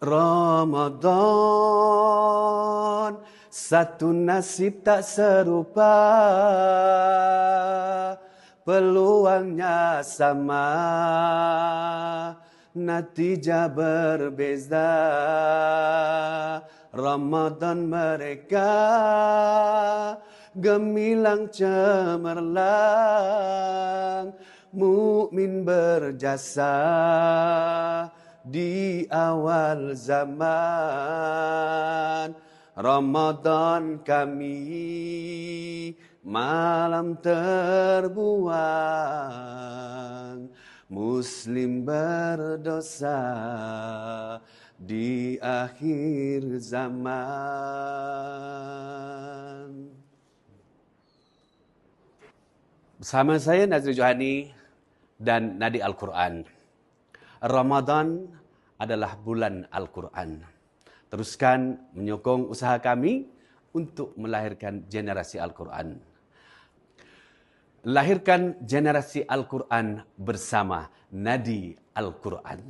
Ramadan, satu nasib tak serupa, peluangnya sama, natijah berbeza. Ramadan mereka gemilang cemerlang, mukmin berjasa di awal zaman. Ramadan kami malam terbuang, Muslim berdosa di akhir zaman. Bersama saya Nazri Johani dan Nadi Al-Quran. Ramadan adalah bulan Al-Quran. Teruskan menyokong usaha kami untuk melahirkan generasi Al-Quran. Lahirkan generasi Al-Quran bersama Nadi Al-Quran.